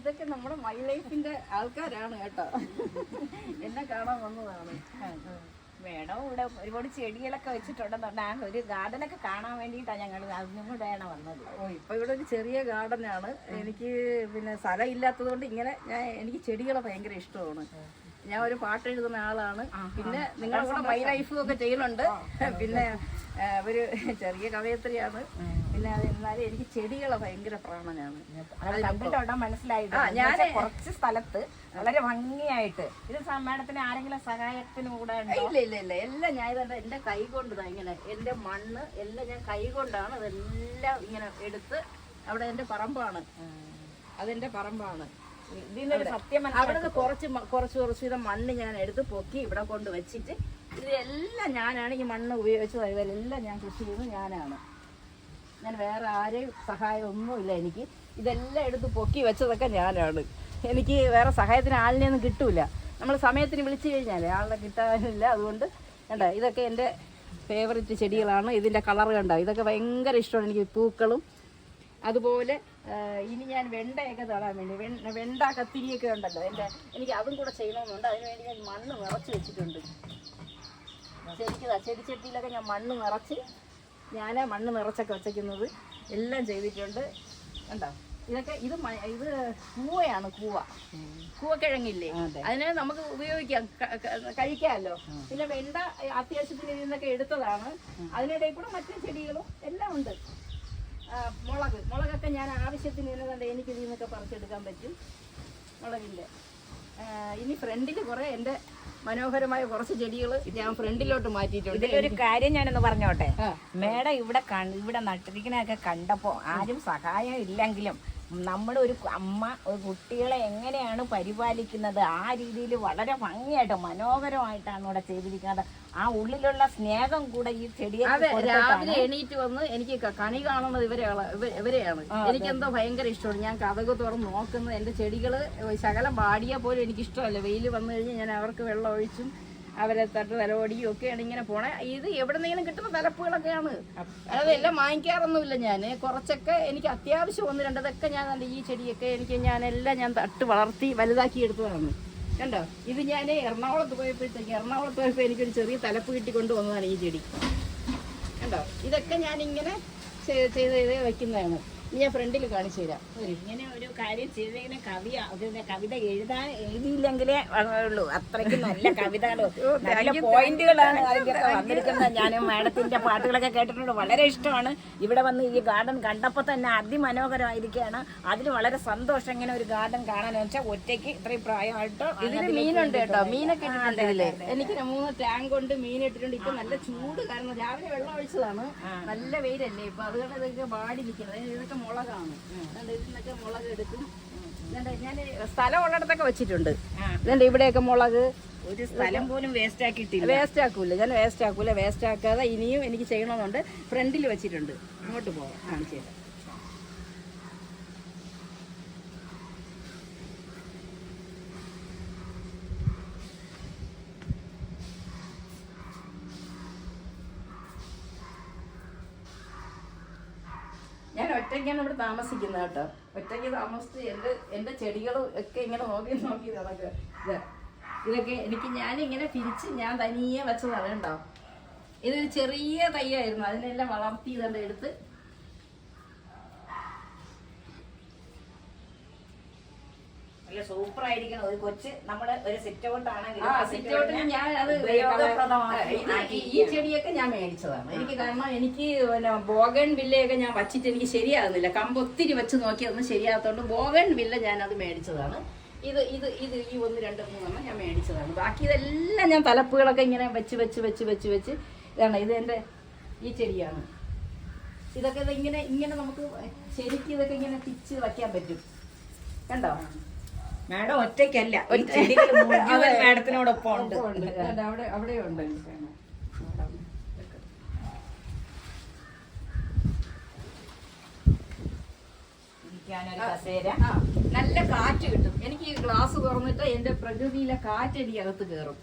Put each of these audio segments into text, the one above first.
ഇതൊക്കെ നമ്മുടെ മൈ ലൈഫിന്റെ ആൾക്കാരാണ് കേട്ടോ. എന്നെ കാണാൻ വന്നതാണ്. മേഡം ഇവിടെ ഒരുപാട് ചെടികളൊക്കെ വെച്ചിട്ടുണ്ടെന്നുണ്ട്. ഒരു ഗാർഡനൊക്കെ കാണാൻ വേണ്ടിയിട്ടാണ് ഞങ്ങൾ അതിനും കൂടെയാണ് വന്നത്. ഇപ്പൊ ഇവിടെ ഒരു ചെറിയ ഗാർഡനാണ്. എനിക്ക് പിന്നെ സ്ഥലം ഇല്ലാത്തത് കൊണ്ട് ഇങ്ങനെ എനിക്ക് ചെടികളെ ഭയങ്കര ഇഷ്ടമാണ്. ഞാൻ ഒരു പാട്ട് എഴുതുന്ന ആളാണ്. പിന്നെ നിങ്ങളുടെ കൂടെ മൈ ലൈഫും ഒക്കെ ചെയ്യുന്നുണ്ട്. പിന്നെ ഒരു ചെറിയ കവയത്രിയാണ്. പിന്നെ അത് എന്നാലും എനിക്ക് ചെടികളെ ഭയങ്കര പ്രാണനാണ്. കണ്ടിട്ടുണ്ടോ മനസ്സിലായിട്ട് ഞാൻ കുറച്ച് സ്ഥലത്ത് വളരെ ഭംഗിയായിട്ട് ഇത് മേഡത്തിന് ആരെങ്കിലും സഹായത്തിന് കൂടെ ഇല്ല ഇല്ല ഇല്ല എല്ലാം ഞാൻ ഇതെന്താ എന്റെ കൈ കൊണ്ട് ഇങ്ങനെ എന്റെ മണ്ണ് എല്ലാം ഞാൻ കൈ കൊണ്ടാണ് അതെല്ലാം ഇങ്ങനെ എടുത്ത്. അവിടെ എന്റെ പറമ്പാണ്, അതെന്റെ പറമ്പാണ്. അവിടെ കുറച്ച് ഇത് മണ്ണ് ഞാൻ എടുത്ത് പൊക്കി ഇവിടെ കൊണ്ട് വെച്ചിട്ട് ഇതെല്ലാം ഞാനാണ് ഈ മണ്ണ് ഉപയോഗിച്ചത്. ഇതെല്ലാം ഞാൻ കൃഷി ചെയ്യുന്നത് ഞാനാണ്. ഞാൻ വേറെ ആരെയും സഹായം ഒന്നുമില്ല. എനിക്ക് ഇതെല്ലാം എടുത്ത് പൊക്കി വെച്ചതൊക്കെ ഞാനാണ്. എനിക്ക് വേറെ സഹായത്തിന് ആളിനെയൊന്നും കിട്ടൂല. നമ്മൾ സമയത്തിന് വിളിച്ചു കഴിഞ്ഞാൽ ആളെ കിട്ടാനില്ല. അതുകൊണ്ട് കണ്ടോ ഇതൊക്കെ എൻ്റെ ഫേവറേറ്റ് ചെടികളാണ്. ഇതിൻ്റെ കളർ കണ്ടോ, ഇതൊക്കെ ഭയങ്കര ഇഷ്ടമാണ് എനിക്ക്. പൂക്കളും അതുപോലെ ഇനി ഞാൻ വെണ്ടയൊക്കെ തടാൻ വേണ്ടി വെണ്ട കത്തിരിയൊക്കെ ഉണ്ടല്ലോ എനിക്ക് അതും കൂടെ ചെയ്യണമെന്നുണ്ട്. അതിനുവേണ്ടി ഞാൻ മണ്ണ് നിറച്ച് വെച്ചിട്ടുണ്ട്. ചെടിച്ചട്ടിയിലൊക്കെ ഞാൻ മണ്ണ് നിറച്ച് മണ്ണ് നിറച്ചൊക്കെ വെച്ചേക്കുന്നത് എല്ലാം ചെയ്തിട്ടുണ്ട്. കണ്ടോ ഇതൊക്കെ ഇത് കൂവയാണ്. കൂവക്കിഴങ്ങില്ലേ, അതിനെ നമുക്ക് ഉപയോഗിക്കാം, കഴിക്കാമല്ലോ. പിന്നെ വെണ്ട അത്യാവശ്യത്തിന് ഇതിൽ നിന്നൊക്കെ എടുത്തതാണ്. അതിനിടയിൽ കൂടെ മറ്റു ചെടികളും എല്ലാം ഉണ്ട്. മുളകൊക്കെ ഞാൻ ആവശ്യത്തിന് ഇരുന്നുകൊണ്ട് എനിക്ക് ഇതിൽ നിന്നൊക്കെ പറിച്ചെടുക്കാൻ പറ്റും മുളകിൻ്റെ. ഇനി ഫ്രണ്ടിൽ കുറേ എൻ്റെ മനോഹരമായ കുറച്ച് ചെടികൾ ഞാൻ ഫ്രണ്ടിലോട്ട് മാറ്റിയിട്ടുണ്ട്. ഇതിലൊരു കാര്യം ഞാനൊന്ന് പറഞ്ഞോട്ടെ. മേഡം ഇവിടെ നട്ടിരിക്കണൊക്കെ കണ്ടപ്പോൾ ആരും സഹായം ഇല്ലെങ്കിലും നമ്മുടെ ഒരു അമ്മ ഒരു കുട്ടികളെ എങ്ങനെയാണ് പരിപാലിക്കുന്നത് ആ രീതിയിൽ വളരെ ഭംഗിയായിട്ട് മനോഹരമായിട്ടാണ് ഇവിടെ ചെയ്തിരിക്കുന്നത്. ആ ഉള്ളിലുള്ള സ്നേഹം കൂടെ ഈ ചെടിയെ രാവിലെ എണീറ്റ് വന്ന് എനിക്ക് കണി കാണുന്നത് ഇവരെയാണ്. എനിക്കെന്തോ ഭയങ്കര ഇഷ്ടമാണ്. ഞാൻ കതക് തുറന്ന് നോക്കുന്നത് എൻ്റെ ചെടികൾ ശകലം പാടിയാൽ പോലും എനിക്കിഷ്ടമല്ല. വെയിൽ വന്നു കഴിഞ്ഞാൽ ഞാൻ അവർക്ക് വെള്ളം ഒഴിച്ചും അവരെ തലവടിയും ഒക്കെയാണ് ഇങ്ങനെ പോണേ. ഇത് എവിടെന്നെങ്കിലും കിട്ടുന്ന തലപ്പുകളൊക്കെയാണ്. അതെല്ലാം വാങ്ങിക്കാറൊന്നുമില്ല ഞാൻ. കുറച്ചൊക്കെ എനിക്ക് അത്യാവശ്യം ഒന്ന് രണ്ടതൊക്കെ ഞാൻ ഈ ചെടിയൊക്കെ ഞാൻ തട്ട് വളർത്തി വലുതാക്കി എടുത്തതാണ്. കണ്ടോ ഇത് ഞാൻ എറണാകുളത്ത് പോയപ്പോൾ എനിക്കൊരു ചെറിയ തലപ്പ് കിട്ടി കൊണ്ടുവന്നതാണ് ഈ ചെടി. കണ്ടോ ഇതൊക്കെ ഞാനിങ്ങനെ ചെയ്ത് വെക്കുന്നതാണ്. ഞാൻ ഫ്രണ്ടിൽ കാണിച്ചു തരാം. ഇങ്ങനെ ഒരു കാര്യം ചെയ്തതിന് കവിത എഴുതിയില്ലെങ്കിലേ ഉള്ളൂ. അത്രയ്ക്ക് നല്ല കവിതകളോ നല്ല പോയിന്റുകളാണ് അതിൻ്റെയൊക്കെ വന്നിരിക്കുന്നത്. ഞാൻ മാഡത്തിന്റെ പാട്ടുകളൊക്കെ കേട്ടിട്ടുണ്ട്, വളരെ ഇഷ്ടമാണ്. ഇവിടെ വന്ന് ഈ ഗാർഡൻ കണ്ടപ്പോൾ തന്നെ അതിമനോഹരമായിരിക്കുകയാണ്. അതിന് വളരെ സന്തോഷം ഇങ്ങനെ ഒരു ഗാർഡൻ കാണാന്ന് വെച്ചാൽ. ഒറ്റയ്ക്ക് ഇത്രയും പ്രായമായിട്ട് ഇതിന് മീനുണ്ട് കേട്ടോ, മീനൊക്കെ ഇട്ടിട്ടുണ്ടല്ലേ. എനിക്ക് 3 ടാങ്ക് കൊണ്ട് മീൻ ഇട്ടിട്ടുണ്ട്. ഇപ്പൊ നല്ല ചൂട് കാരണം രാവിലെ വെള്ളം ഒഴിച്ചതാണ്. നല്ല വെയിലല്ലേ ഇപ്പൊ, അതുകൊണ്ട് ഇതൊക്കെ വാടി നിൽക്കുന്നത്. ഇതൊക്കെ മുളകാണ്. ഇതിനൊക്കെ മുളക് എടുക്കും. ഞാൻ സ്ഥലം ഉള്ളിടത്തൊക്കെ വെച്ചിട്ടുണ്ട്. ഇതുണ്ട് ഇവിടെയൊക്കെ മുളക്. ഒരു സ്ഥലം പോലും വേസ്റ്റ് ആക്കിയിട്ടില്ല. വേസ്റ്റ് ആക്കൂല, ഞാൻ വേസ്റ്റ് ആക്കാതെ ഇനിയും എനിക്ക് ചെയ്യണമെന്നുണ്ട്. ഫ്രണ്ടിൽ വെച്ചിട്ടുണ്ട്. അങ്ങോട്ട് പോകാം, കാണിച്ചു തരാം. ഞാൻ ഒറ്റയ്ക്കാണ് ഇവിടെ താമസിക്കുന്നത് കേട്ടോ. ഒറ്റയ്ക്ക് താമസിച്ച് എൻ്റെ ചെടികളും ഒക്കെ ഇങ്ങനെ നോക്കി നടക്കുക. ഇതൊക്കെ ഞാനിങ്ങനെ തിരിച്ച് ഞാൻ തനിയെ വെച്ചതാണ് കേട്ടോ. ഇതൊരു ചെറിയ തൈയായിരുന്നു, അതിനെല്ലാം വളർത്തി ഇതെല്ലാം എടുത്ത് നല്ല സൂപ്പർ ആയിരിക്കണം. ഒരു കൊച്ച് നമ്മള് ഒരു സിറ്റ് ഔട്ട് ആണെങ്കിൽ ഞാൻ അത് ഈ ചെടിയൊക്കെ ഞാൻ മേടിച്ചതാണ്. എനിക്ക് കാരണം എനിക്ക് ബോഗൺ വില്ലയൊക്കെ ഞാൻ വച്ചിട്ട് എനിക്ക് ശരിയാകുന്നില്ല. കമ്പ് ഒത്തിരി വെച്ച് നോക്കി അതൊന്നും ശരിയാകത്തോണ്ട് ബോഗൺ വില്ല ഞാനത് മേടിച്ചതാണ്. ഇത് ഇത് ഇത് ഈ 1 2 3 ഞാൻ മേടിച്ചതാണ്. ബാക്കി ഇതെല്ലാം ഞാൻ തലപ്പുകളൊക്കെ ഇങ്ങനെ വെച്ച് ഇതാണ്. ഇത് എൻ്റെ ഈ ചെടിയാണ്. ഇതൊക്കെ ഇങ്ങനെ നമുക്ക് ശരിക്കും ഇതൊക്കെ ഇങ്ങനെ തിരിച്ച് വയ്ക്കാൻ പറ്റും. കണ്ടോ മാഡം ഒറ്റയ്ക്കല്ല, മാഡത്തിനോടൊപ്പം ഉണ്ട്. അവിടെ ഉണ്ട്. നല്ല കാറ്റ് കിട്ടും. എനിക്ക് ഈ ഗ്ലാസ് തുറന്നിട്ട് എന്റെ പ്രകൃതിയിലെ കാറ്റ് എനിക്ക് അകത്ത് കയറും.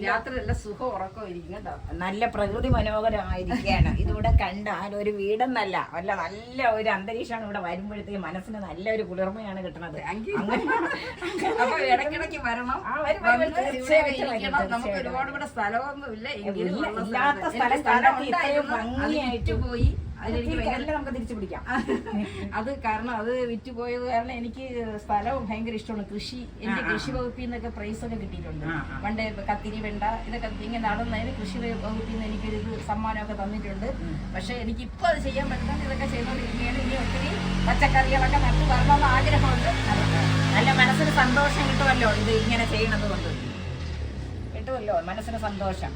രാത്രി നല്ല സുഖം ഉറക്കമായിരിക്കും കേട്ടോ. നല്ല പ്രകൃതി മനോഹരമായിരിക്കുകയാണ്. ഇതിവിടെ കണ്ടാൽ ഒരു വീടെന്നല്ല നല്ല ഒരു അന്തരീക്ഷമാണ് ഇവിടെ വരുമ്പോഴത്തേക്ക് മനസ്സിന് നല്ലൊരു കുളിർമയാണ് കിട്ടുന്നത്. അപ്പൊ ഇടയ്ക്കിടയ്ക്ക് വരണം. നമുക്ക് ഒരുപാട് ഇവിടെ സ്ഥലമൊന്നും ഇല്ല, ഇല്ലാത്ത സ്ഥലം ഭംഗിയായിട്ട് പോയി നമുക്ക് തിരിച്ചു പിടിക്കാം. അത് കാരണം അത് വിറ്റുപോയത് കാരണം എനിക്ക് സ്ഥലവും ഭയങ്കര ഇഷ്ടമാണ്. കൃഷി, എനിക്ക് കൃഷി വകുപ്പിൽ നിന്നൊക്കെ പ്രൈസ് ഒക്കെ കിട്ടിയിട്ടുണ്ട്. പണ്ട് കത്തിരി, വെണ്ട ഇതൊക്കെ ഇങ്ങനെ നടന്നതിന് കൃഷി വകുപ്പിൽ നിന്ന് എനിക്കൊരു സമ്മാനമൊക്കെ തന്നിട്ടുണ്ട്. പക്ഷെ എനിക്ക് ഇപ്പൊ അത് ചെയ്യാൻ പറ്റുന്നത് ഇതൊക്കെ ചെയ്തുകൊണ്ടിരിക്കുകയാണ്. ഇനി ഒത്തിരി പച്ചക്കറികളൊക്കെ നട്ടു വരണമെന്ന് ആഗ്രഹമുണ്ട്. നല്ല മനസ്സിന് സന്തോഷം കിട്ടുമല്ലോ ഇത് ഇങ്ങനെ ചെയ്യണത് കൊണ്ട്, കിട്ടുമല്ലോ മനസ്സിന് സന്തോഷം.